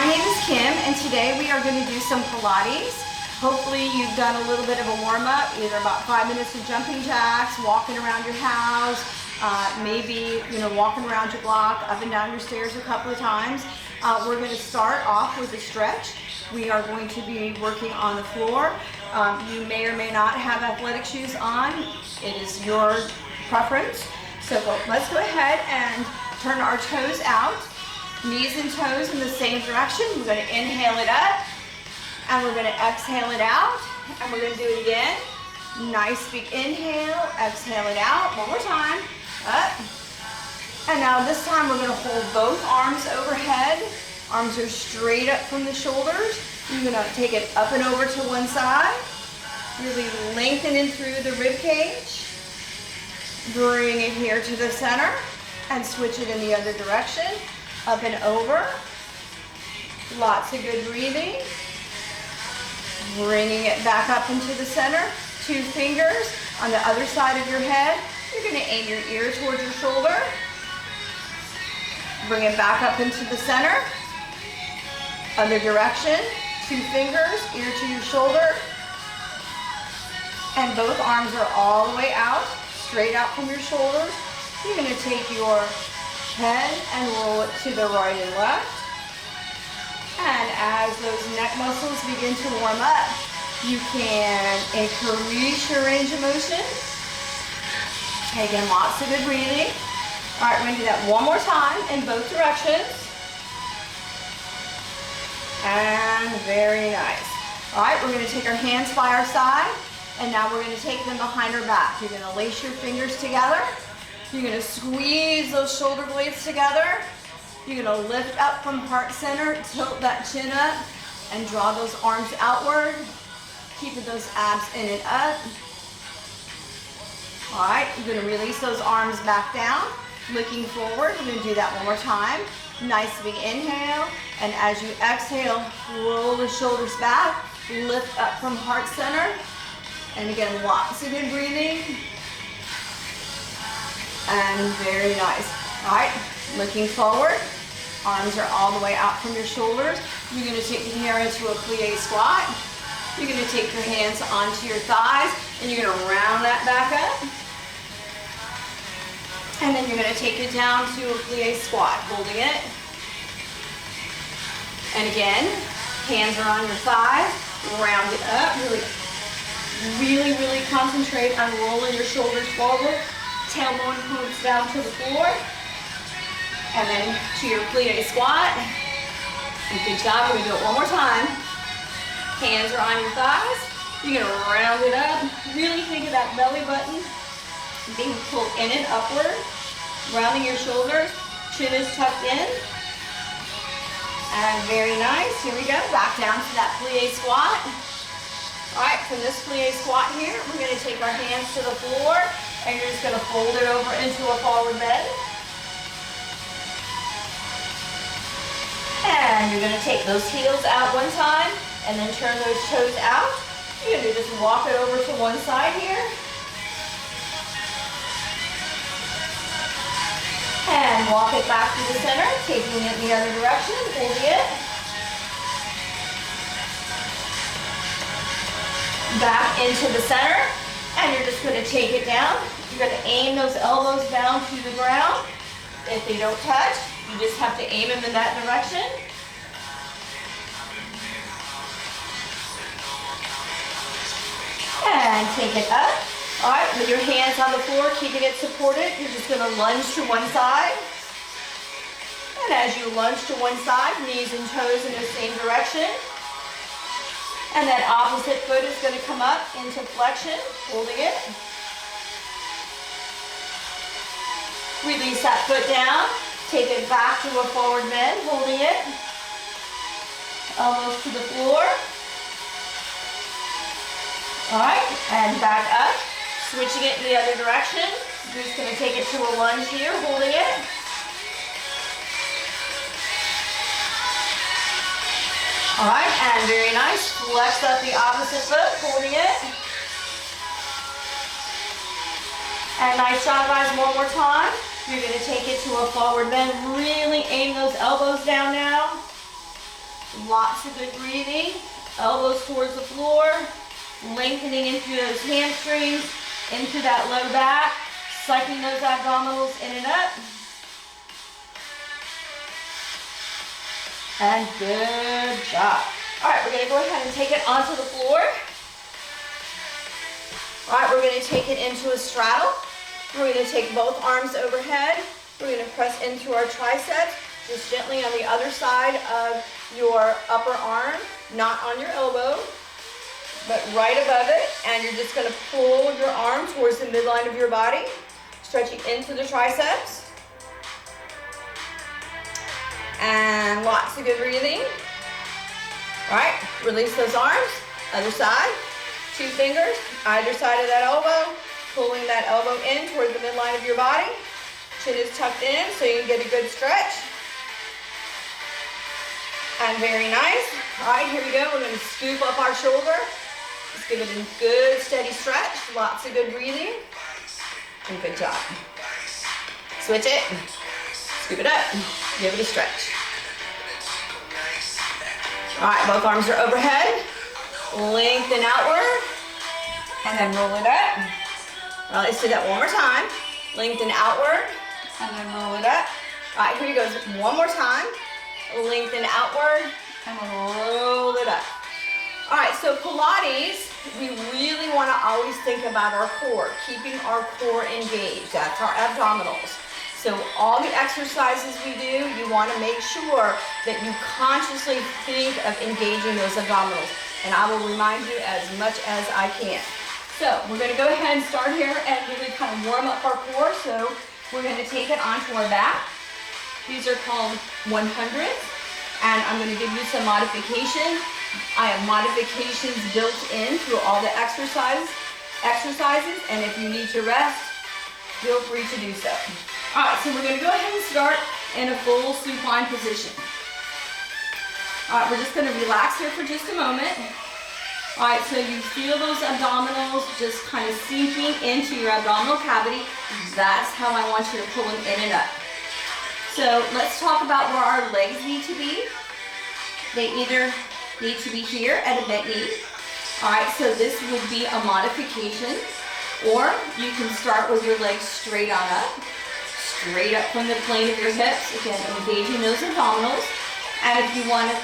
My name is Kim, and today we are going to do some Pilates. Hopefully you've done a little bit of a warm-up, either about 5 minutes of jumping jacks, walking around your house, maybe walking around your block, up and down your stairs a couple of times. We're going to start off with a stretch. We are going to be working on the floor. You may or may not have athletic shoes on. It is your preference. So let's go ahead and turn our toes out. Knees and toes in the same direction. We're going to inhale it up, and we're going to exhale it out, and we're going to do it again. Nice big inhale, exhale it out. One more time. Up. And now this time we're going to hold both arms overhead. Arms are straight up from the shoulders. You're going to take it up and over to one side. Really lengthen in through the rib cage. Bring it here to the center and switch it in the other direction. Up and over. Lots of good breathing. Bringing it back up into the center. 2 fingers on the other side of your head. You're going to aim your ear towards your shoulder. Bring it back up into the center. Other direction. 2 fingers, ear to your shoulder. And both arms are all the way out, straight out from your shoulders. You're going to take your head and roll it to the right and left. And as those neck muscles begin to warm up, you can increase your range of motion. Again, lots of good breathing. All right, we're going to do that one more time in both directions. And very nice. All right, we're going to take our hands by our side, and now we're going to take them behind our back. You're going to lace your fingers together. You're going to squeeze those shoulder blades together. You're going to lift up from heart center, tilt that chin up, and draw those arms outward. Keeping those abs in and up. All right, you're going to release those arms back down, looking forward. We're going to do that one more time. Nice big inhale, and as you exhale, roll the shoulders back, lift up from heart center, and again, lots of good breathing. And very nice. All right, looking forward. Arms are all the way out from your shoulders. You're going to take it here into a plie squat. You're going to take your hands onto your thighs, and you're going to round that back up. And then you're going to take it down to a plie squat, holding it. And again, hands are on your thighs, round it up. Really concentrate on rolling your shoulders forward. Tailbone comes down to the floor. And then to your plie squat. And good job. We're going to do it one more time. Hands are on your thighs. You're going to round it up. Really think of that belly button being pulled in and upward. Rounding your shoulders. Chin is tucked in. And very nice. Here we go. Back down to that plie squat. All right, from this plie squat here, we're going to take our hands to the floor, and you're just going to fold it over into a forward bend. And you're going to take those heels out one time, and then turn those toes out. You're going to just walk it over to one side here. And walk it back to the center, taking it the other direction, holding it. Back into the center, and you're just going to take it down. You're going to aim those elbows down to the ground. If they don't touch, you just have to aim them in that direction. And take it up. All right, with your hands on the floor, keeping it supported, you're just going to lunge to one side. And as you lunge to one side, knees and toes in the same direction. And that opposite foot is going to come up into flexion, holding it. Release that foot down. Take it back to a forward bend, holding it. Elbows to the floor. All right, and back up. Switching it in the other direction. You're just going to take it to a lunge here, holding it. All right, and very nice. Flex up the opposite foot, holding it. And nice job, guys. One more time. You're going to take it to a forward bend. Really aim those elbows down now. Lots of good breathing. Elbows towards the floor, lengthening into those hamstrings, into that low back, cycling those abdominals in and up. And good job. All right, we're gonna go ahead and take it onto the floor. All right, we're gonna take it into a straddle. We're gonna take both arms overhead. We're gonna press in through our triceps, just gently on the other side of your upper arm, not on your elbow, but right above it. And you're just gonna pull your arm towards the midline of your body, stretching into the triceps. And lots of good breathing. All right, release those arms, other side. 2 fingers, either side of that elbow, pulling that elbow in towards the midline of your body. Chin is tucked in so you can get a good stretch. And very nice. All right, here we go. We're going to scoop up our shoulder. Just give it a good steady stretch. Lots of good breathing. And good job. Switch it. Scoop it up. Give it a stretch. All right, both arms are overhead. Lengthen outward. And then roll it up. All right, let's do that one more time. Lengthen outward. And then roll it up. All right, here we go. One more time. Lengthen outward. And then roll it up. All right, so Pilates, we really want to always think about our core, keeping our core engaged. That's our abdominals. So all the exercises we do, you want to make sure that you consciously think of engaging those abdominals. And I will remind you as much as I can. So we're going to go ahead and start here and really kind of warm up our core. So we're going to take it onto our back. These are called 100s. And I'm going to give you some modification. I have modifications built in through all the exercises. And if you need to rest, feel free to do so. All right, so we're going to go ahead and start in a full supine position. All right, we're just going to relax here for just a moment. All right, so you feel those abdominals just kind of sinking into your abdominal cavity. That's how I want you to pull them in and up. So let's talk about where our legs need to be. They either need to be here at a bent knee. All right, so this would be a modification. Or you can start with your legs straight on up. Straight up from the plane of your hips. Again, engaging those abdominals. And if you want it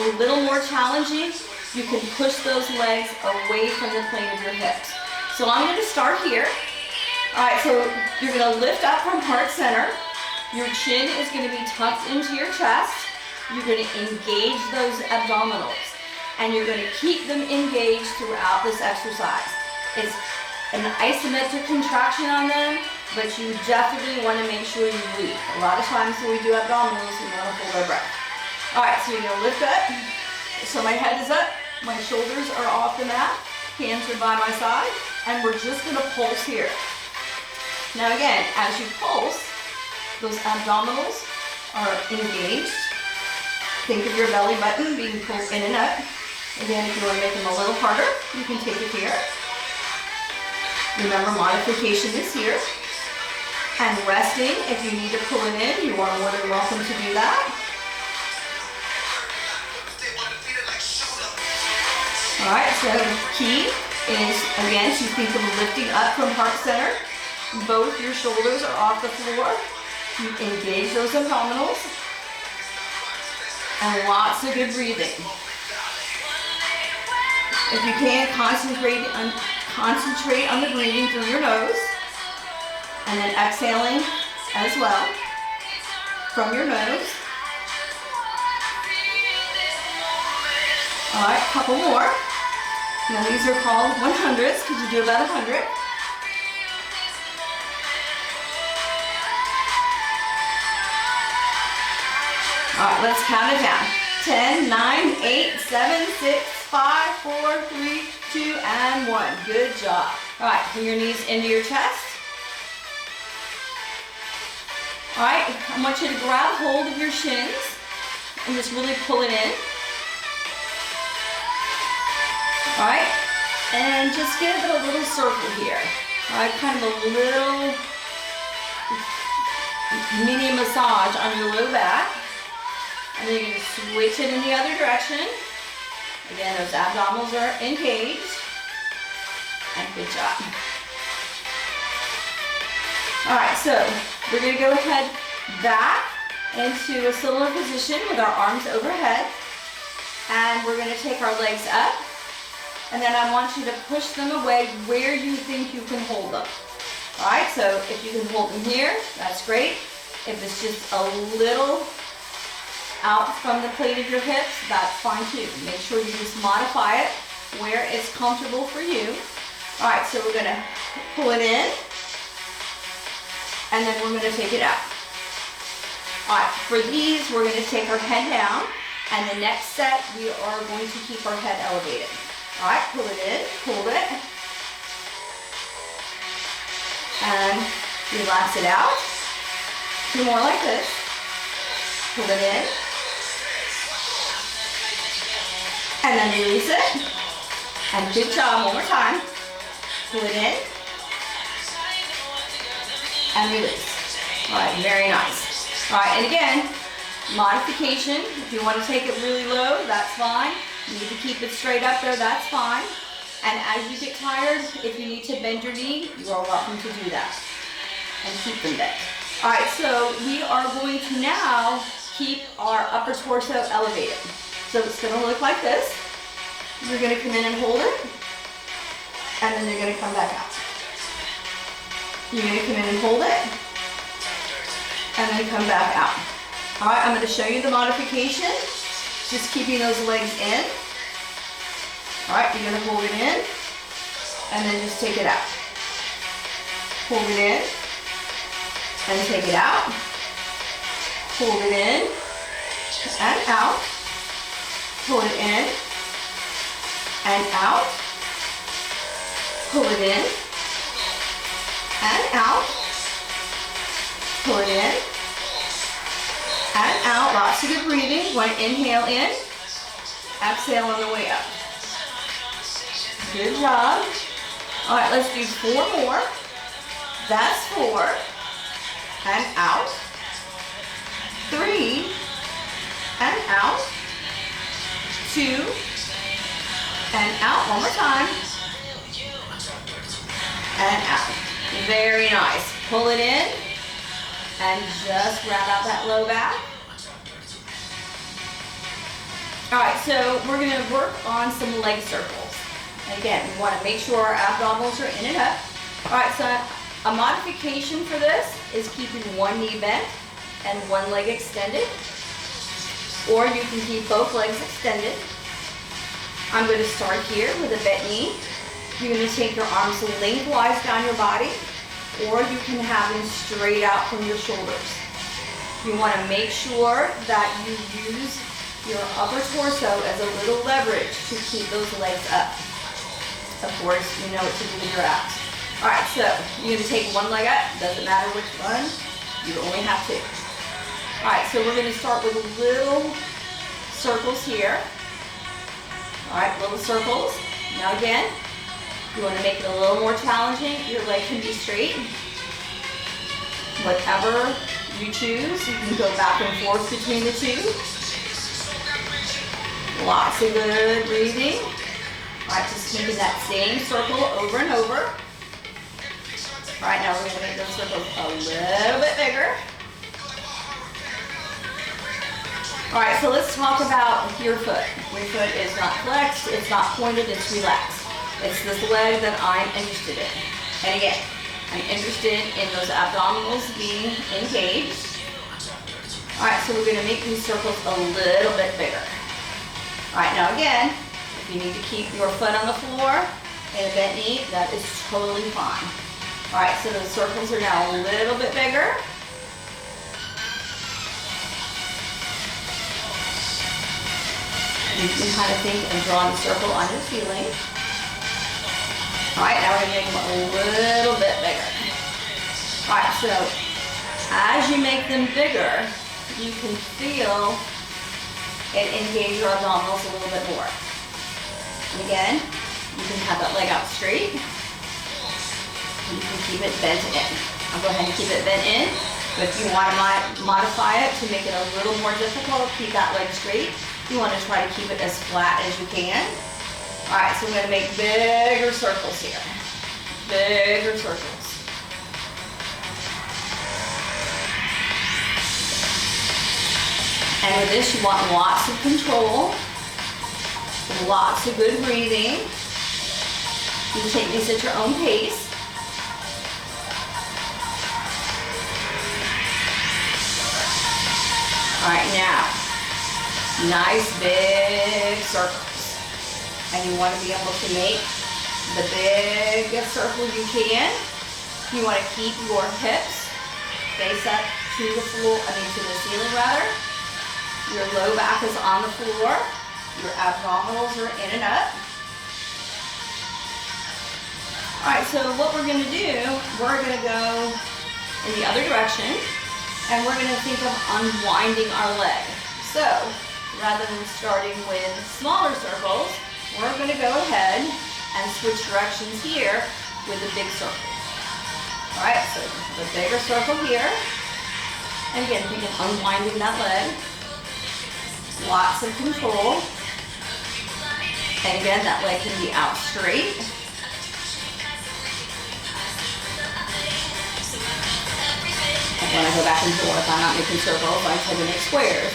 a little more challenging, you can push those legs away from the plane of your hips. So I'm going to start here. All right, so you're going to lift up from heart center. Your chin is going to be tucked into your chest. You're going to engage those abdominals. And you're going to keep them engaged throughout this exercise. It's an isometric contraction on them, but you definitely want to make sure you breathe. A lot of times when we do abdominals, we want to hold our breath. All right, so you're going to lift up. So my head is up, my shoulders are off the mat, hands are by my side, and we're just going to pulse here. Now again, as you pulse, those abdominals are engaged. Think of your belly button being pulled in and up. Again, if you want to make them a little harder, you can take it here. Remember, modification is here. And resting, if you need to pull it in, you are more than welcome to do that. All right, so key is, again, to think of lifting up from heart center. Both your shoulders are off the floor. You engage those abdominals. And lots of good breathing. If you can, concentrate on the breathing through your nose. And then exhaling as well from your nose. All right, couple more. Now these are called 100s because you do about 100. All right, let's count it down. 10, 9, 8, 7, 6, 5, 4, 3, 2, and 1. Good job. All right, bring your knees into your chest. All right, I want you to grab hold of your shins and just really pull it in. All right, and just give it a little circle here. All right, kind of a little mini massage on your low back. And then you're gonna switch it in the other direction. Again, those abdominals are engaged. And good job. All right, so we're gonna go ahead back into a similar position with our arms overhead. And we're gonna take our legs up. And then I want you to push them away where you think you can hold them. All right, so if you can hold them here, that's great. If it's just a little out from the plate of your hips, that's fine too. Make sure you just modify it where it's comfortable for you. All right, so we're gonna pull it in, and then we're gonna take it out. All right, for these, we're gonna take our head down, and the next set, we are going to keep our head elevated. All right, pull it in, hold it, and relax it out. 2 more like this. Pull it in, and then release it. And good job, one more time. Pull it in, and release. All right, very nice. All right, and again, modification. If you want to take it really low, that's fine. You need to keep it straight up there, that's fine. And as you get tired, if you need to bend your knee, you are welcome to do that. And keep them bent. All right, so we are going to now keep our upper torso elevated. So it's gonna look like this. You're gonna come in and hold it, and then you're gonna come back out. You're gonna come in and hold it, and then come back out. All right, I'm gonna show you the modification. Just keeping those legs in. All right, you're gonna hold it in, and then just take it out. Hold it in, and take it out. Hold it in, and out. Hold it in, and out. Pull it in, and out. Pull it in, and out. Lots of good breathing. Want to inhale in, exhale on the way up. Good job. All right, let's do 4 more. That's 4, and out. 3, and out. 2, and out. One more time. And out. Very nice. Pull it in, and just grab out that low back. All right, so we're gonna work on some leg circles. Again, we wanna make sure our abdominals are in and up. All right, so a modification for this is keeping one knee bent and one leg extended, or you can keep both legs extended. I'm gonna start here with a bent knee. You're gonna take your arms lengthwise down your body, or you can have them straight out from your shoulders. You wanna make sure that you use your upper torso as a little leverage to keep those legs up. Of course, you know what to do with your abs. All right, so you're gonna take one leg up, doesn't matter which one, you only have 2. All right, so we're gonna start with little circles here. All right, little circles. Now again, you wanna make it a little more challenging. Your leg can be straight. Whatever you choose, you can go back and forth between the 2. Lots of good breathing. All right, just keeping that same circle over and over. All right, now we're gonna make those circles a little bit bigger. All right, so let's talk about your foot. Your foot is not flexed, it's not pointed, it's relaxed. It's this leg that I'm interested in. And again, I'm interested in those abdominals being engaged. All right, so we're gonna make these circles a little bit bigger. All right, now again, if you need to keep your foot on the floor and a bent knee, that is totally fine. All right, so those circles are now a little bit bigger. You can kind of think and draw the circle on your ceiling. All right, now we're gonna make them a little bit bigger. All right, so as you make them bigger, you can feel it engage your abdominals a little bit more. And again, you can have that leg out straight. You can keep it bent in. I'll go ahead and keep it bent in. But if you want to modify it to make it a little more difficult, keep that leg straight. You want to try to keep it as flat as you can. All right, so I'm going to make bigger circles here. Bigger circles. And with this, you want lots of control, lots of good breathing. You can take these at your own pace. All right, now, nice big circles. And you want to be able to make the biggest circle you can. You want to keep your hips face up to the floor, to the ceiling rather. Your low back is on the floor. Your abdominals are in and up. All right, so what we're going to do, we're going to go in the other direction, and we're going to think of unwinding our leg. So rather than starting with smaller circles, we're going to go ahead and switch directions here with the big circle. All right, so the bigger circle here. And again, think of unwinding that leg. Lots of control. And again, that leg can be out straight. When I go back and forth, I'm not making circles, I tend to make squares.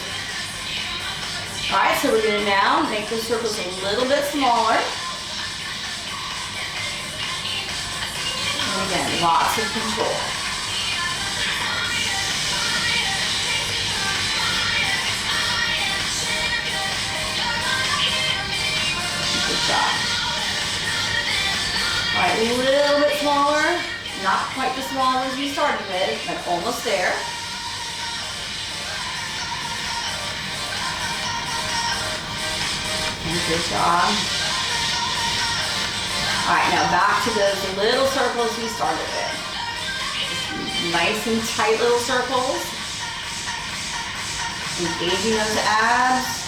All right, so we're going to now make the circles a little bit smaller. And again, lots of control. Good job. All right, a little bit smaller. Not quite the small ones we started with, but almost there. And good job. All right, now back to those little circles we started with. Just nice and tight little circles. Engaging those abs.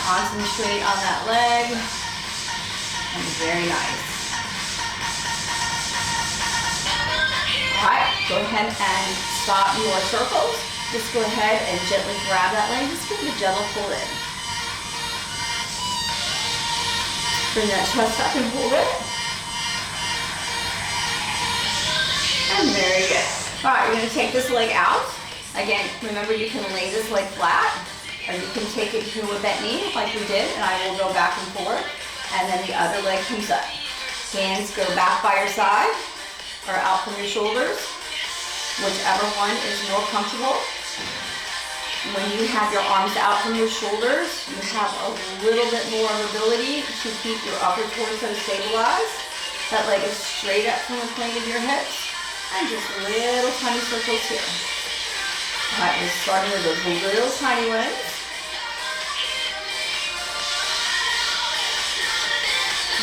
Concentrate on that leg. And very nice. All right, go ahead and stop your circles. Just go ahead and gently grab that leg. Just give it a gentle pull in. Bring that chest up and hold it. And very good. All right, you're going to take this leg out. Again, remember you can lay this leg flat, or you can take it to a bent knee like we did, and I will go back and forth. And then the other leg comes up. Hands go back by your side, or out from your shoulders, whichever one is more comfortable. When you have your arms out from your shoulders, you have a little bit more ability to keep your upper torso stabilized. That leg is straight up from the plane of your hips, and just little tiny circles here. All right, we're starting with those little tiny ones.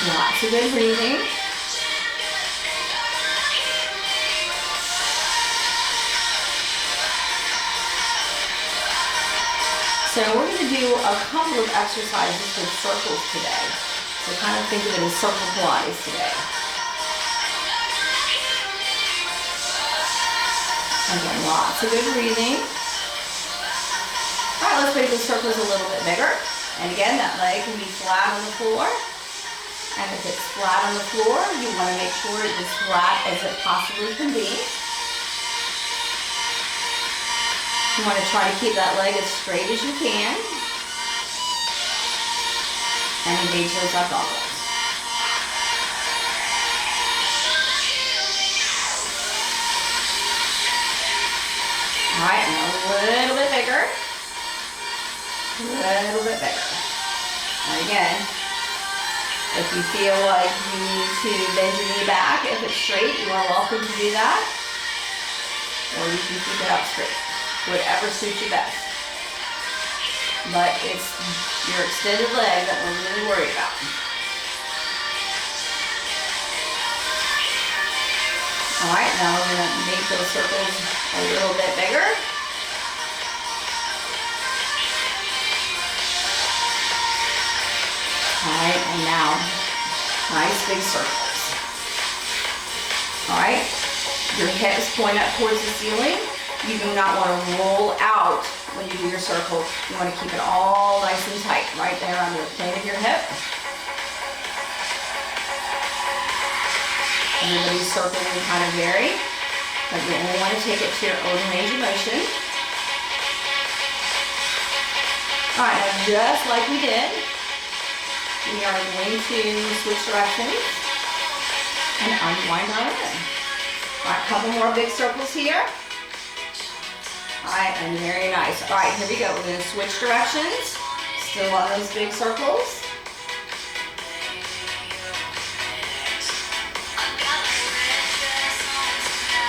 Lots of good breathing. So we're going to do a couple of exercises with circles today. So kind of think of it as circle Pilates today. Again, lots of good breathing. All right, let's make the circles a little bit bigger. And again, that leg can be flat on the floor. And if it's flat on the floor, you want to make sure it's as flat as it possibly can be. You want to try to keep that leg as straight as you can. And engage those abdominals. All right, and a little bit bigger. A little bit bigger. And again, if you feel like you need to bend your knee back, if it's straight, you are welcome to do that. Or you can keep it up straight. Whatever suits you best. But it's your extended leg that we're really worried about. All right, now we're going to make those circles a little bit bigger. All right, and now nice big circles. All right, your hips point up towards the ceiling. You do not want to roll out when you do your circle. You want to keep it all nice and tight right there on the plane of your hip. Everybody's circle will kind of vary, but you only want to take it to your own range of motion. All right, now just like we did, we are going to switch directions and unwind our leg. All right, a couple more big circles here. All right, and very nice. All right, here we go. We're going to switch directions. Still on those big circles.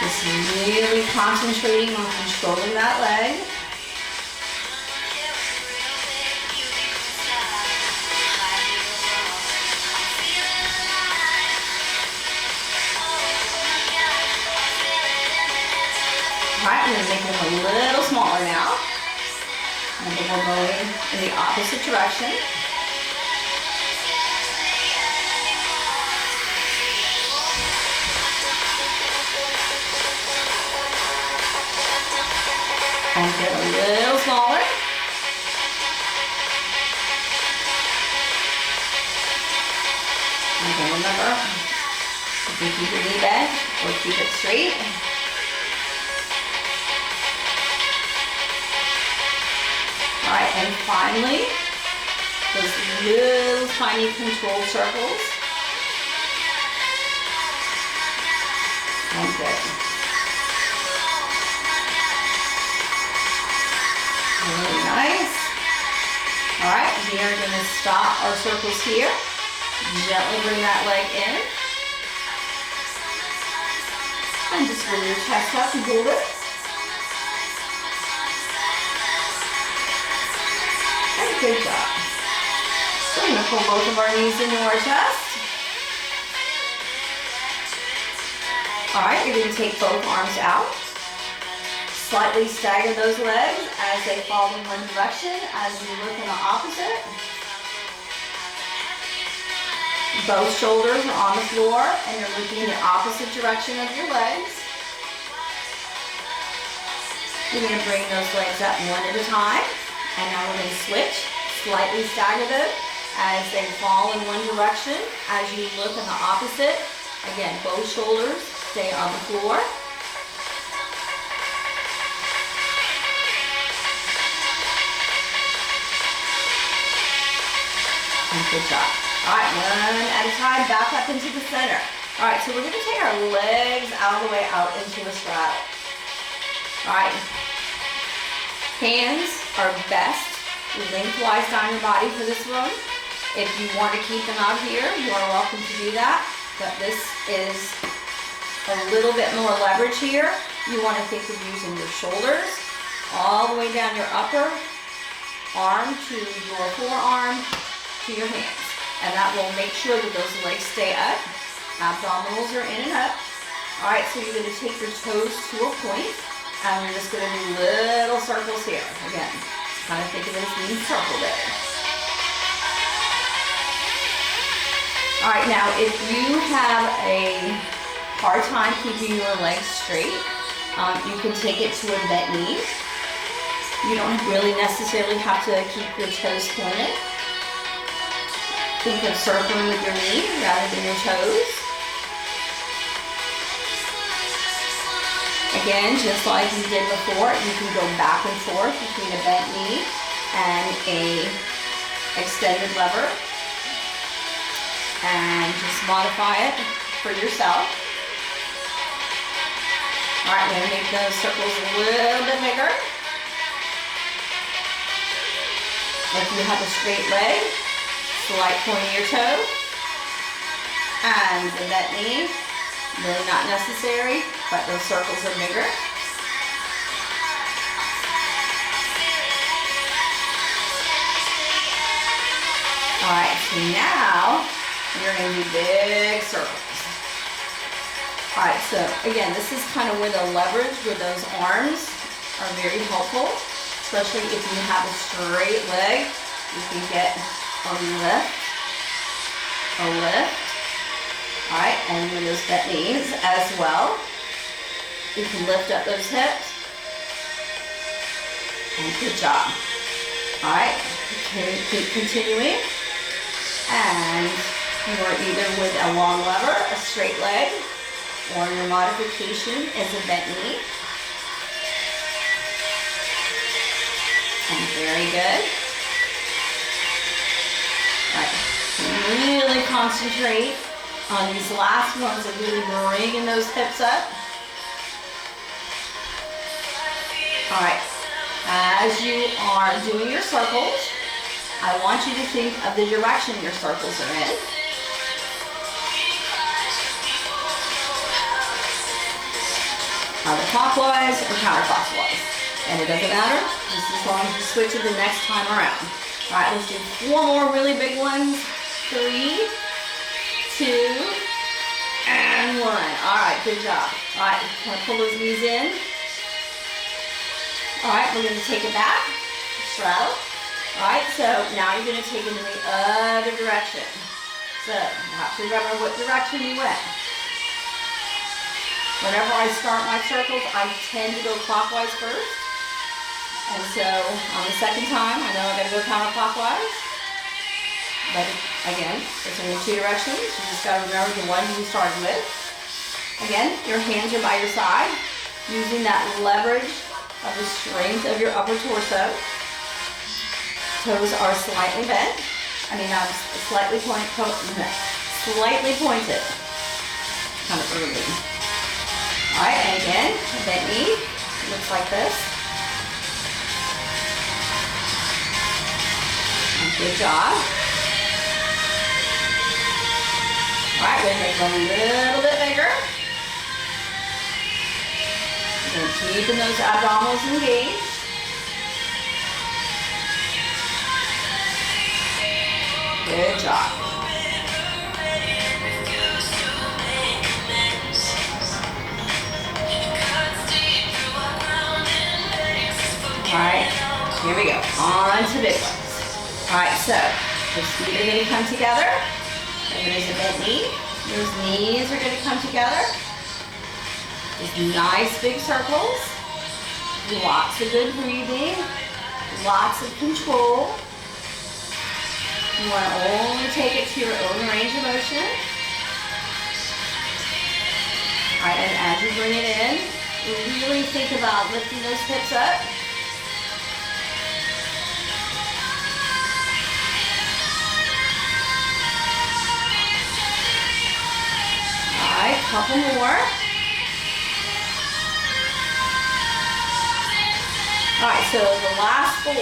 Just really concentrating on controlling that leg. All right, I'm going to make them a little smaller now. And then we're going in the opposite direction. And get a little smaller. And then remember, you can keep your knee bent or keep it straight. All right, and finally, those little tiny control circles. And good. Really nice. All right, we are going to stop our circles here. Gently bring that leg in. And just roll your chest up and hold it. And good job. So we're going to pull both of our knees into our chest. All right, you're going to take both arms out. Slightly stagger those legs as they fall in one direction as you look in the opposite. Both shoulders are on the floor and you're looking in the opposite direction of your legs. You're going to bring those legs up one at a time. And now we're going to switch, slightly stagger them as they fall in one direction. As you look in the opposite, again, both shoulders stay on the floor. And good job. All right, one at a time, back up into the center. All right, so we're going to take our legs all the way out into a straddle. All right. Hands are best lengthwise down your body for this one. If you want to keep them out here, you are welcome to do that. But this is a little bit more leverage here. You want to think of using your shoulders all the way down your upper arm to your forearm to your hands. And that will make sure that those legs stay up. Abdominals are in and up. All right, so you're going to take your toes to a point. And we're just going to do little circles here. Again, kind of think of it as being circle there. All right, now if you have a hard time keeping your legs straight, you can take it to a bent knee. You don't really necessarily have to keep your toes pointed. Think of circling with your knee rather than your toes. Again, just like we did before, you can go back and forth between a bent knee and a extended lever. And just modify it for yourself. All right, we're going to make those circles a little bit bigger. If you have a straight leg, slight point of your toe. And the bent knee. Really not necessary, but those circles are bigger. All right, so now you're going to do big circles. All right, so again, this is kind of where the leverage with those arms are very helpful, especially if you have a straight leg. You can get a lift. All right, and with those bent knees as well. You can lift up those hips And good job. All right, okay, keep continuing. And you are either with a long lever, a straight leg, or your modification is a bent knee. And very good. All right, really concentrate on these last ones of really bringing those hips up. All right, as you are doing your circles, I want you to think of the direction your circles are in. Either clockwise or counterclockwise. And it doesn't matter, just as long as you switch it the next time around. All right, let's do 4 more really big ones. 3, 2, and 1. All right, good job. All right, kind of pull those knees in. All right, we're going to take it back, straddle. All right, so now you're going to take it in the other direction. So you have to remember what direction you went. Whenever I start my circles, I tend to go clockwise first. And so on the second time, I know I got to go counterclockwise. But again, it's only 2 directions. You just got to remember the one you started with. Again, your hands are by your side, using that leverage of the strength of your upper torso. Toes are slightly bent. Slightly pointed. Kind of early. All right, and again, a bent knee looks like this. Good job. All right, we're going to make them a little bit bigger. And keeping those abdominals engaged. Good job. All right, here we go. On to big ones. All right, so those feet are going to come together. And there's a bent knee. Those knees are going to come together. Just nice big circles. Lots of good breathing. Lots of control. You want to only take it to your own range of motion. All right, and as you bring it in, really think about lifting those hips up. All right, couple more. All right, so the last 4, I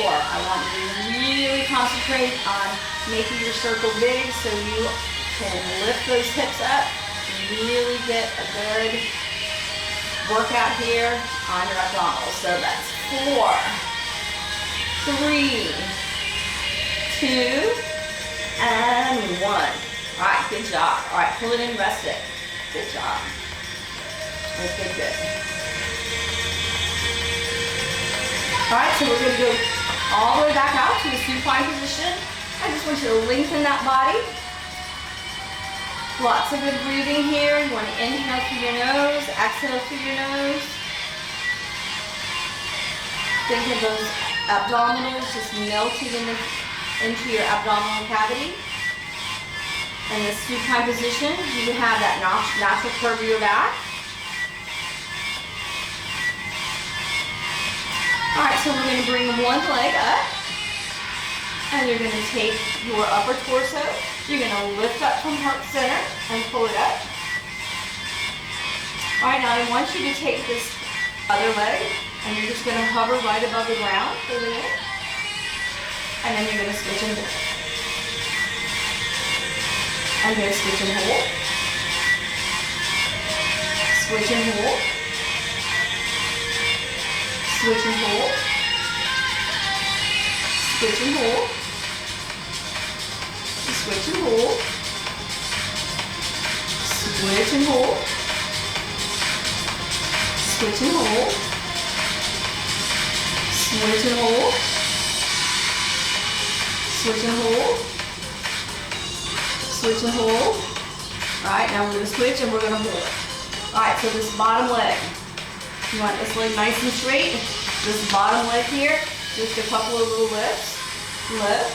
want you to really concentrate on making your circle big so you can lift those hips up and really get a good workout here on your abdominals. So that's 4, 3, 2, and 1. All right, good job. All right, pull it in, rest it. Good job. Good, good, good. All right, so we're going to go all the way back out to the supine position. I just want you to lengthen that body. Lots of good breathing here. You want to inhale through your nose, exhale through your nose. Think of those abdominals just melting into your abdominal cavity. In the supine position, you have that natural curve of your back. All right, so we're going to bring one leg up, and you're going to take your upper torso. You're going to lift up from heart center and pull it up. All right, now I want you to take this other leg, and you're just going to hover right above the ground, holding it, and then you're going to switch and hold. And then switch and hold. Switch and hold. Switch and hold. Switch and hold. Switch and hold. Switch and hold. Switch and hold. Switch and hold. Switch and hold. Switch and hold. All right, now we're going to switch and we're going to hold. All right, so this bottom leg. You want this leg nice and straight. This bottom leg here Just a couple of little lifts. Lift,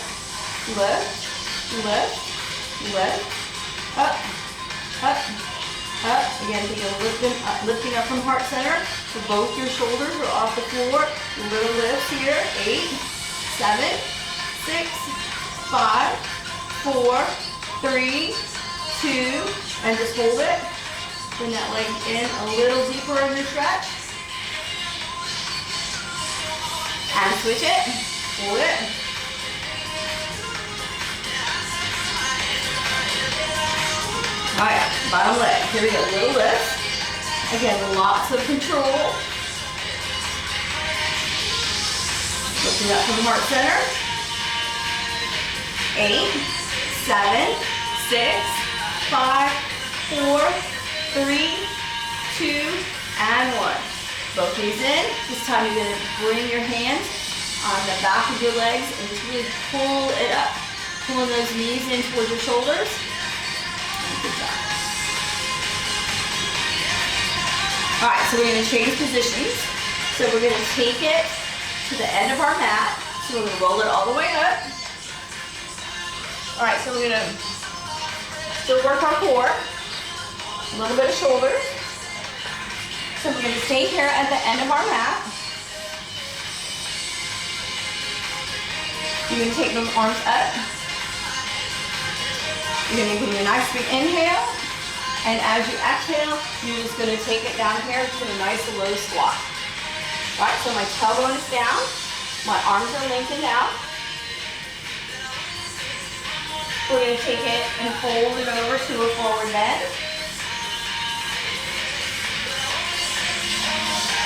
lift, lift, lift. Up, up, up. Again, take a lifting up from heart center. So both your shoulders are off the floor. Little lifts here. 8, 7, 6, 5, 4, 3, 2, and just hold it. Bring that leg in a little deeper in your stretch. And switch it. Hold it. All right, bottom leg. Here we go. Little lift. Again, lots of control. Lifting up from heart center. 8, 7, 6, 5, 4, 3, 2, and 1. Both knees in. This time you're going to bring your hands on the back of your legs and just really pull it up. Pulling those knees in towards your shoulders. Good job. All right, so we're going to change positions. So we're going to take it to the end of our mat. So we're going to roll it all the way up. All right, so we're going to still work our core. A little bit of shoulders. So we're going to stay here at the end of our mat. You're going to take those arms up. You're going to give me a nice big inhale, and as you exhale, you're just going to take it down here to a nice low squat. All right, so my tailbone is down, my arms are lengthened out. We're going to take it and fold it over to a forward bend.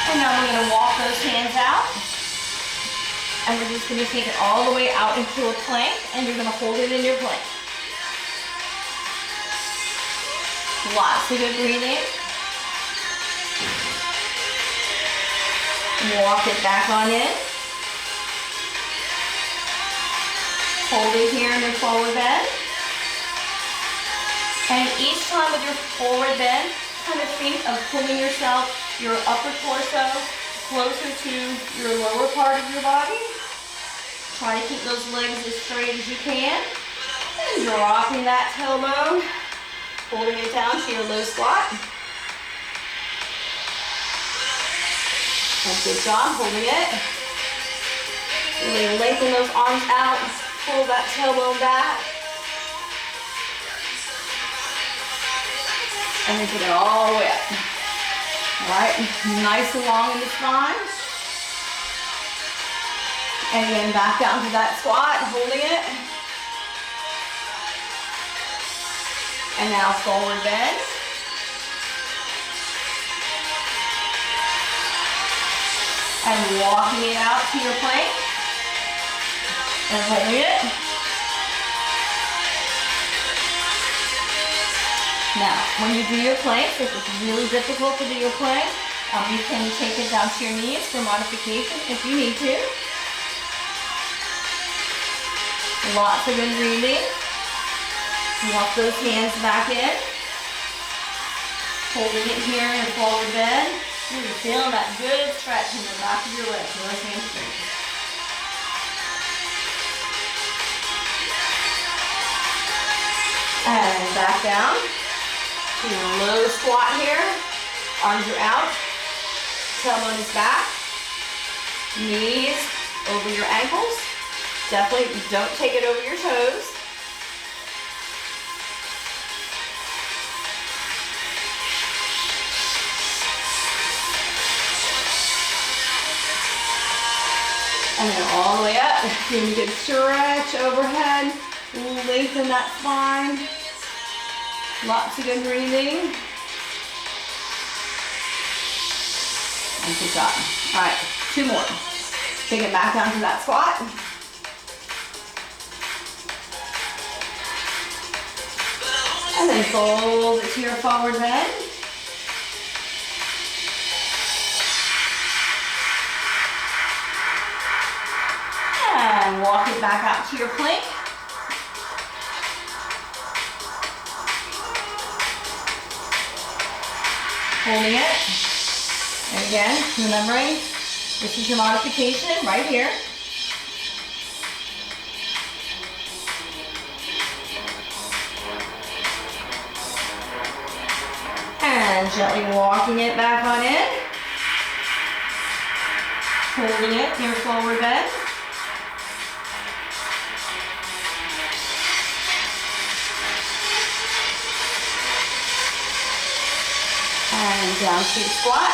And now we're going to walk those hands out, and we're just going to take it all the way out into a plank, and you're going to hold it in your plank. Lots of good breathing. Walk it back on in. Hold it here in your forward bend. And each time with your forward bend, kind of think of pulling yourself, your upper torso, closer to your lower part of your body. Try to keep those legs as straight as you can. And dropping that tailbone. Holding it down to your low squat. Good job, holding it. Really lengthen those arms out. Pull that tailbone back. And then take it all the way up. All right, nice and long in the spine. And again, back down to that squat, holding it. And now forward bend. And walking it out to your plank. And holding it. Now, when you do your plank, if it's really difficult to do your plank, you can take it down to your knees for modification if you need to. Lots of good breathing. Walk those hands back in. Holding it here in a forward bend. You're feeling that good stretch in the back of your legs. Those hands straight. And back down to your low squat here. Arms are out. Tailbone is back. Knees over your ankles. Definitely don't take it over your toes. And then all the way up. Give me a good stretch overhead. Lengthen that spine. Lots of good breathing. And good job. All right, 2 more. Take it back down to that squat. And then fold it to your forward bend. And walk it back out to your plank. Holding it. And again, remembering, this is your modification right here. And gently walking it back on in. Holding it to your forward bend. And down to squat.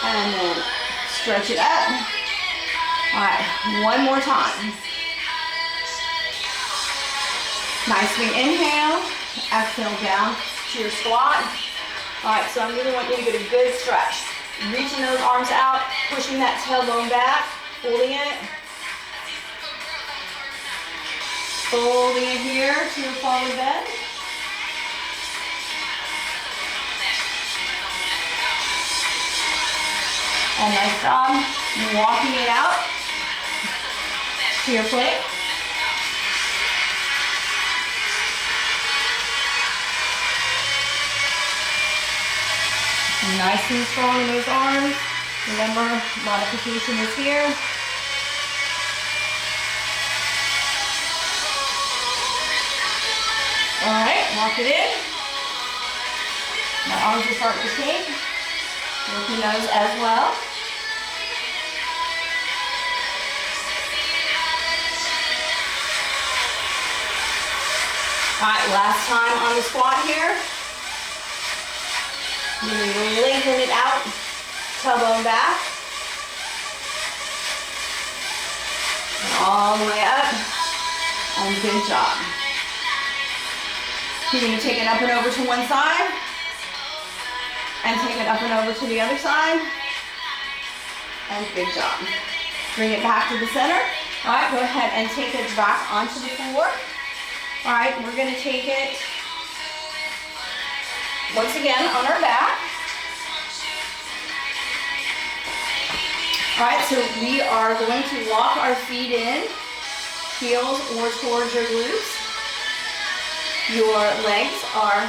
And then stretch it up. All right, one more time. Nice big inhale. Exhale down to your squat. All right, so I'm really want you to get a good stretch. Reaching those arms out, pushing that tailbone back, holding it. Folding it here to your forward bend. And nice job walking it out to your plank. Nice and strong in those arms. Remember, modification is here. All right, walk it in. My arms will start to shake. Working those as well. All right, last time on the squat here. You lengthen it out, tailbone back. And all the way up. And good job. You're going to take it up and over to one side. And take it up and over to the other side. And good job. Bring it back to the center. All right, go ahead and take it back onto the floor. All right, we're going to take it once again on our back. All right, so we are going to lock our feet in, heels or towards your glutes. Your legs are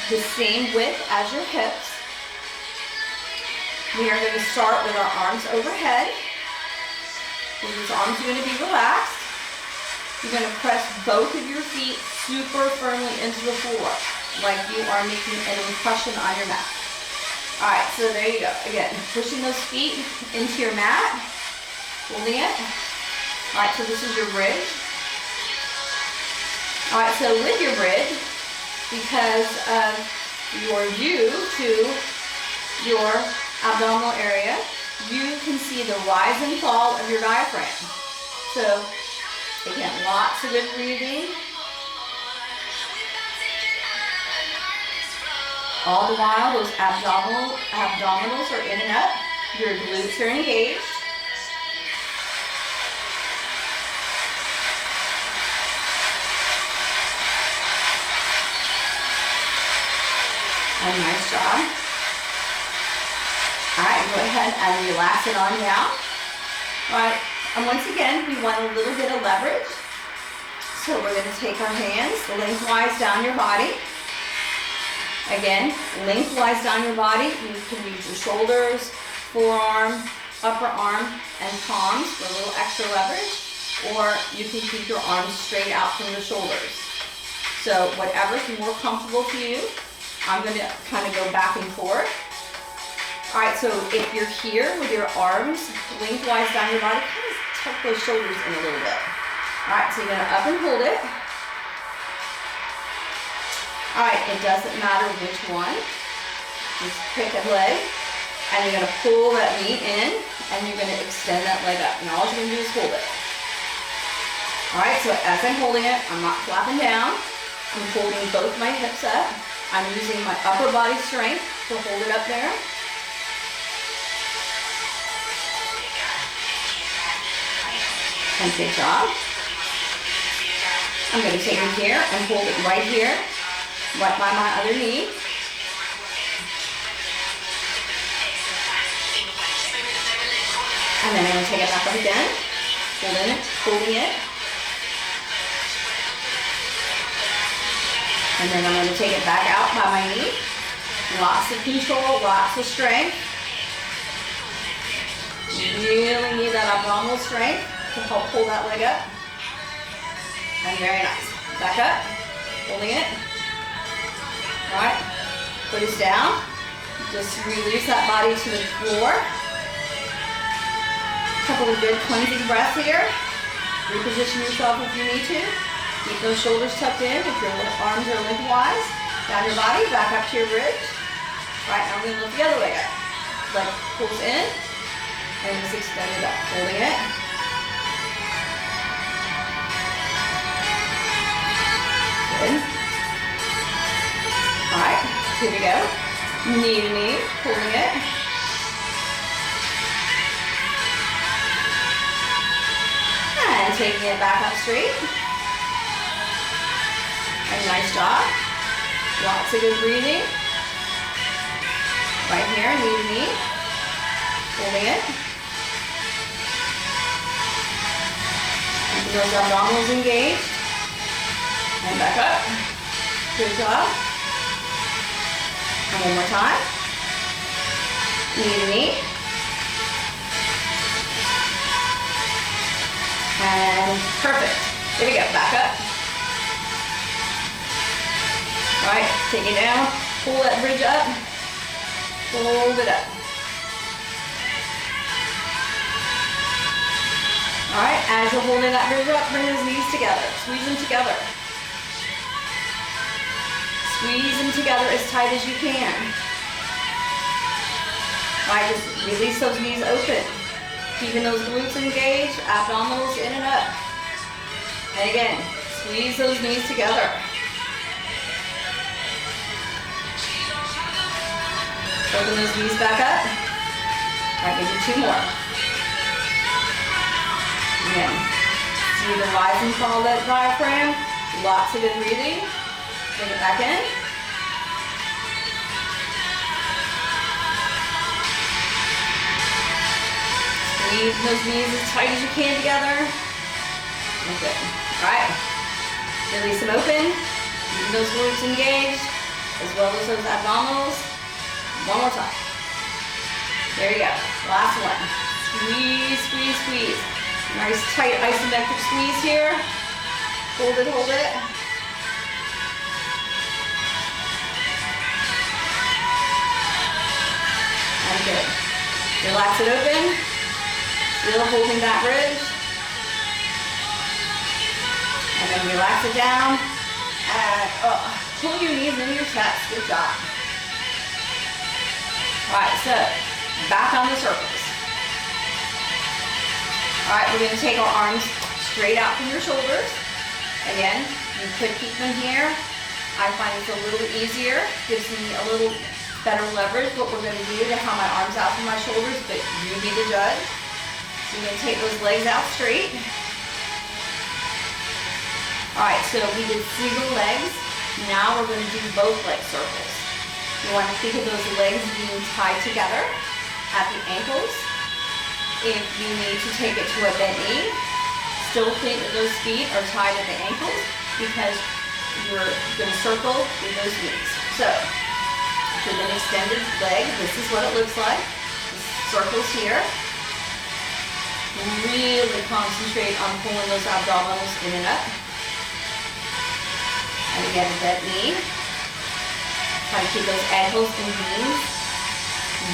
the same width as your hips. We are going to start with our arms overhead. These arms are going to be relaxed. You're going to press both of your feet super firmly into the floor, like you are making an impression on your mat. All right, so there you go. Again, pushing those feet into your mat, holding it. All right, so this is your bridge. All right, so with your bridge, because of your U to your abdominal area, you can see the rise and fall of your diaphragm. So, again, lots of good breathing. All the while, those abdominals are in and up. Your glutes are engaged. And nice job. All right, go ahead and relax it on down. All right, and once again, we want a little bit of leverage. So we're going to take our hands lengthwise down your body. Again, lengthwise down your body. You can use your shoulders, forearm, upper arm, and palms for a little extra leverage. Or you can keep your arms straight out from your shoulders. So whatever's more comfortable to you. I'm going to kind of go back and forth. All right, so if you're here with your arms lengthwise down your body, kind of tuck those shoulders in a little bit. All right, so you're going to up and hold it. All right, it doesn't matter which one. Just pick a leg, and you're going to pull that knee in, and you're going to extend that leg up. And all you're going to do is hold it. All right, so as I'm holding it, I'm not flapping down. I'm holding both my hips up. I'm using my upper body strength to hold it up there. And good job. I'm going to take it here and hold it right here, right by my other knee. And then I'm going to take it back up again, holding it. And then I'm going to take it back out by my knee. Lots of control, lots of strength. Really need that abdominal strength to help pull that leg up. And very nice. Back up, holding it. All right, put us down. Just release that body to the floor. A couple of good cleansing breaths here. Reposition yourself if you need to. Keep those shoulders tucked in if your arms are lengthwise. Down your body, back up to your bridge. All right, now we're gonna lift the other leg up. Leg pulls in, and just extend it up, holding it. Good. All right, here we go. Knee to knee, holding it. And taking it back up straight. And nice job. Lots of good breathing. Right here, knee to knee. Holding it. Keeping those abdominals engaged. And back up. Good job. And one more time. Knee to knee. And perfect. There we go. Back up. All right, take it down. Pull that bridge up. Hold it up. All right, as you're holding that bridge up, bring those knees together. Squeeze them together. Squeeze them together as tight as you can. All right, just release those knees open. Keeping those glutes engaged, abdominals in and up. And again, squeeze those knees together. Open those knees back up. All right, maybe two more. Again, see the rise and fall of that diaphragm. Lots of good breathing. Bring it back in. Squeeze those knees as tight as you can together. Okay. All right. Release them open. Keep those glutes engaged, as well as those abdominals. One more time. There you go. Last one. Squeeze, squeeze, squeeze. Nice tight isometric squeeze here. Hold it, hold it. And good. Relax it open. Still holding that bridge. And then relax it down. And pull your knees into your chest. Good job. All right, so back on the circles. All right, we're going to take our arms straight out from your shoulders. Again, you could keep them here. I find it's a little easier, gives me a little better leverage what we're going to do to have my arms out from my shoulders, but you be the judge. So you're going to take those legs out straight. All right, so we did single legs. Now we're going to do both leg circles. You want to think of those legs being tied together at the ankles. If you need to take it to a bent knee, still think that those feet are tied at the ankles because you're going to circle with those knees. So, with an extended leg, this is what it looks like. Circles here. Really concentrate on pulling those abdominals in and up. And again, bent knee. Try to keep those ankles and knees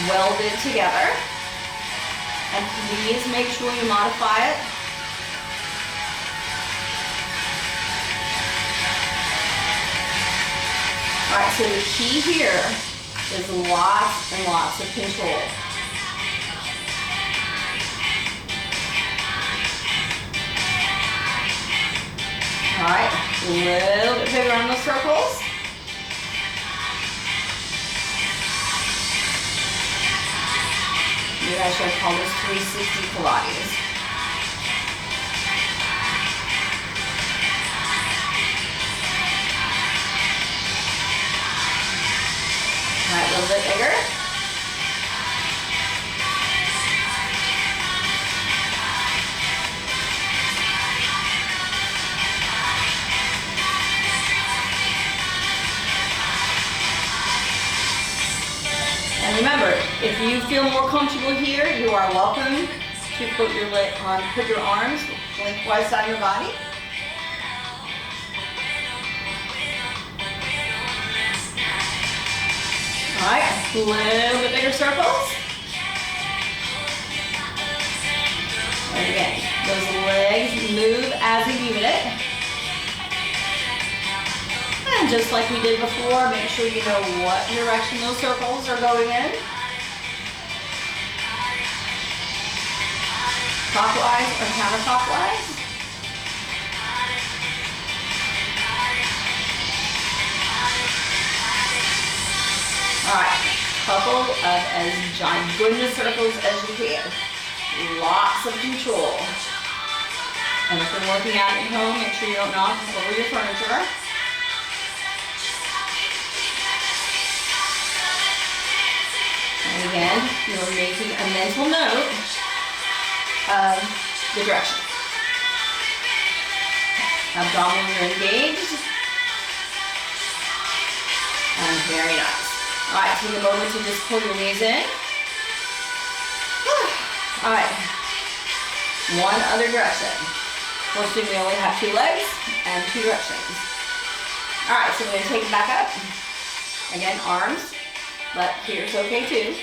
welded together. And please make sure you modify it. All right, so the key here is lots and lots of control. All right, a little bit bigger on those circles. Maybe I should call this 360 Pilates. All right, a little bit bigger. And remember, if you feel more comfortable here, you are welcome to put your arms lengthwise down your body. All right, a little bit bigger circles. And again, those legs move as you move it. And just like we did before, make sure you know what direction those circles are going in. Clockwise or counterclockwise. All right, couple of as gigantic circles as you can. Lots of control. And if you're working out at home, make sure you don't knock over your furniture. And again, you're making a mental note of the direction. Abdominals are engaged. And very nice. All right, take a moment to just pull your knees in. All right, one other direction. Fortunately, we only have 2 legs and 2 directions. All right, so we're gonna take it back up. Again, arms, but here's okay too.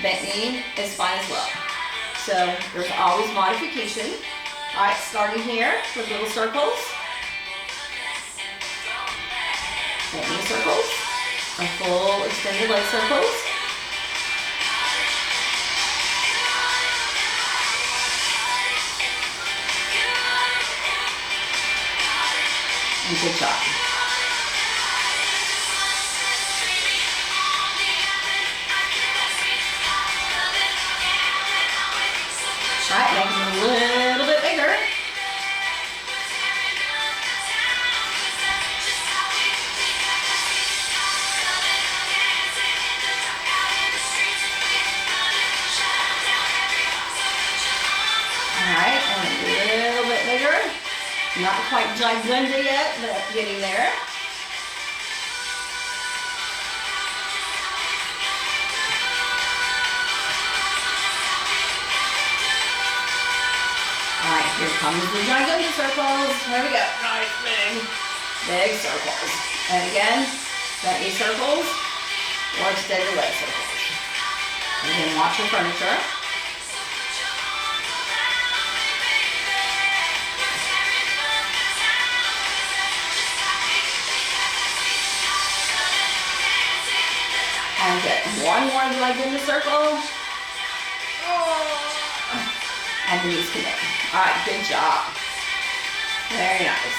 Bent knee is fine as well. So there's always modification. All right, starting here with little circles. Bent knee circles, or full extended leg circles. And good job. All right, make them a little bit bigger. All right, and a little bit bigger. Not quite gigantic yet, but getting there. All right, here comes the gigantic circles. Here we go. Nice, big circles. And again, bent knee circles or extended leg circles. And then watch your furniture. And good. One more leg in the circle. And the knees come in. All right, good job. Very nice.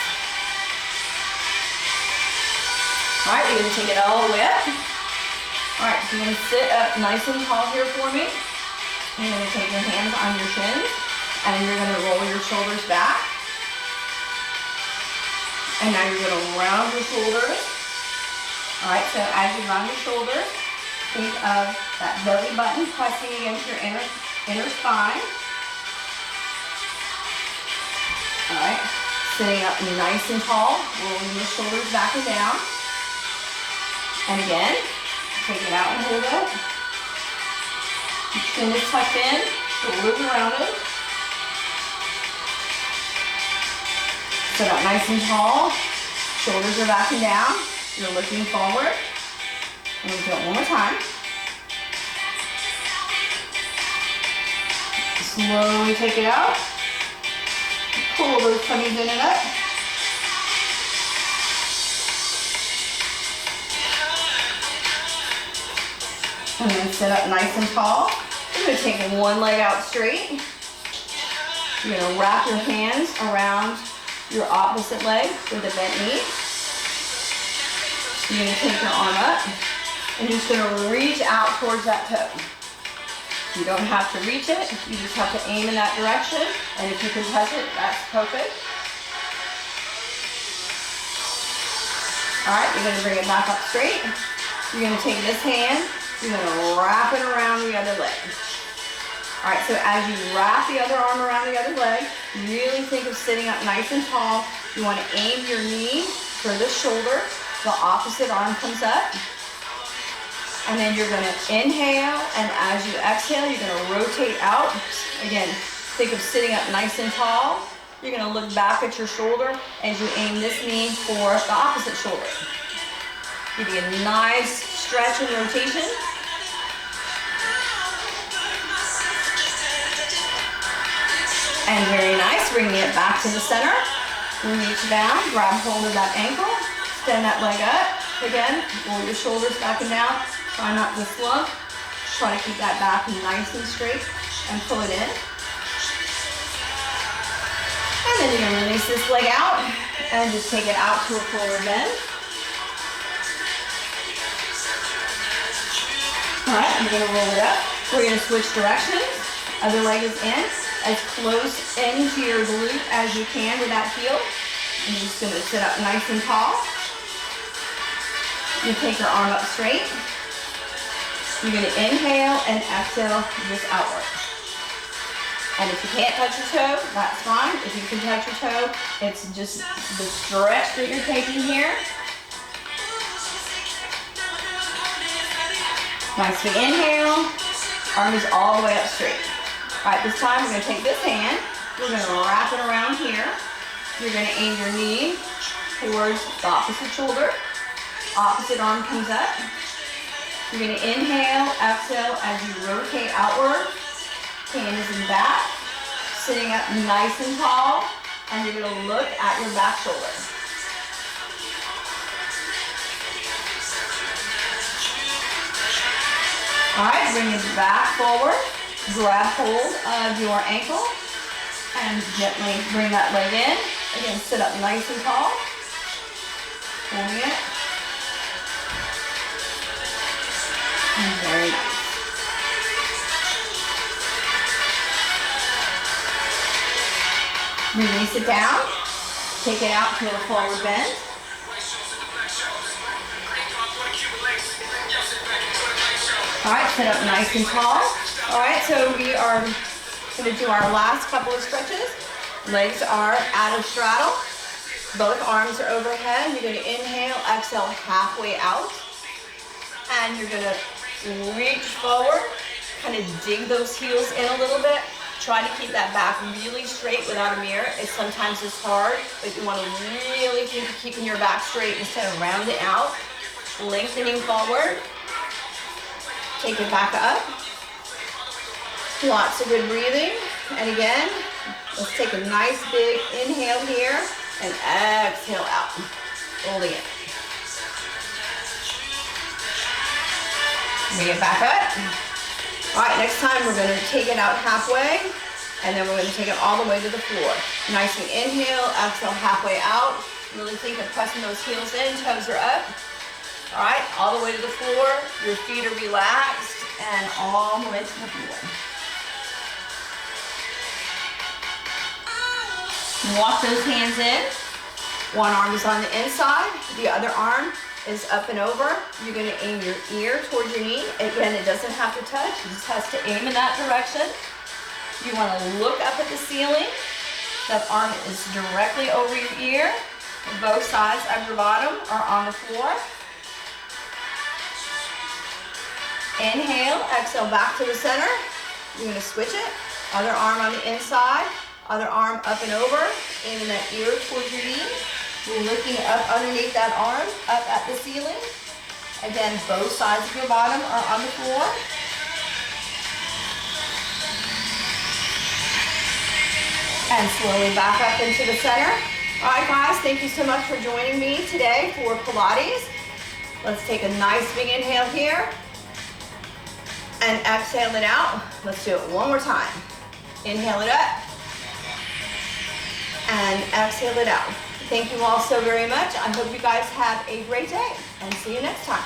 All right, you're gonna take it all the way up. All right, so you're gonna sit up nice and tall here for me. You're gonna take your hands on your shins and you're gonna roll your shoulders back. And now you're gonna round your shoulders. All right, so as you round your shoulders, think of that belly button pressing against your inner spine. All right, sitting up nice and tall, rolling your shoulders back and down. And again, take it out and hold it. Your chin is tucked in, shoulders rounded. Sit up nice and tall, shoulders are back and down. You're looking forward. And we'll do it one more time. Slowly take it out. Pull those tummies in and up. And then sit up nice and tall. You're going to take one leg out straight. You're going to wrap your hands around your opposite leg with a bent knee. You're going to take your arm up and you're just going to reach out towards that toe. You don't have to reach it, you just have to aim in that direction, and if you can touch it, that's perfect. All right, you're going to bring it back up straight. You're going to take this hand, you're going to wrap it around the other leg. All right, so as you wrap the other arm around the other leg, really think of sitting up nice and tall. You want to aim your knee for the shoulder. The opposite arm comes up. And then you're gonna inhale, and as you exhale, you're gonna rotate out. Again, think of sitting up nice and tall. You're gonna look back at your shoulder as you aim this knee for the opposite shoulder. Give you a nice stretch and rotation. And very nice, bringing it back to the center. Reach down, grab hold of that ankle, extend that leg up. Again, roll your shoulders back and down. Try not to slump. Try to keep that back nice and straight and pull it in. And then you're gonna release this leg out and just take it out to a forward bend. All right, I'm gonna roll it up. We're gonna switch directions. Other leg is in, as close into your glute as you can with that heel. And you're just gonna sit up nice and tall. You take your arm up straight. You're gonna inhale and exhale this outward. And if you can't touch your toe, that's fine. If you can touch your toe, it's just the stretch that you're taking here. Nice big inhale. Arm is all the way up straight. All right, this time we're gonna take this hand. We're gonna wrap it around here. You're gonna aim your knee towards the opposite shoulder. Opposite arm comes up. You're gonna inhale, exhale as you rotate outward. Hand is in back, sitting up nice and tall, and you're gonna look at your back shoulder. All right, bring it back forward. Grab hold of your ankle and gently bring that leg in. Again, sit up nice and tall. Holding it. And very nice. Release it down. Take it out to a forward bend. All right, sit up nice and tall. All right, so we are going to do our last couple of stretches. Legs are out of straddle. Both arms are overhead. You're going to inhale, exhale halfway out. And you're going to reach forward, kind of dig those heels in a little bit. Try to keep that back really straight without a mirror. Sometimes it's hard, but you want to really keep keeping your back straight instead of round it out. Lengthening forward. Take it back up. Lots of good breathing. And again, let's take a nice big inhale here and exhale out. Holding it. Bring it back up. All right, next time we're going to take it out halfway, and then we're going to take it all the way to the floor. Nice and inhale, exhale halfway out. Really think of pressing those heels in, toes are up. All right, all the way to the floor. Your feet are relaxed, and all the way to the floor. Walk those hands in. One arm is on the inside, the other arm is up and over. You're going to aim your ear towards your knee. Again, it doesn't have to touch, it just has to aim in that direction. You want to look up at the ceiling. That arm is directly over your ear. Both sides of your bottom are on the floor. Inhale, exhale back to the center. You're going to switch it. Other arm on the inside, other arm up and over, aiming that ear towards your knee. You're looking up underneath that arm, up at the ceiling. Again, both sides of your bottom are on the floor. And slowly back up into the center. All right, guys, thank you so much for joining me today for Pilates. Let's take a nice big inhale here. And exhale it out. Let's do it one more time. Inhale it up. And exhale it out. Thank you all so very much. I hope you guys have a great day and see you next time.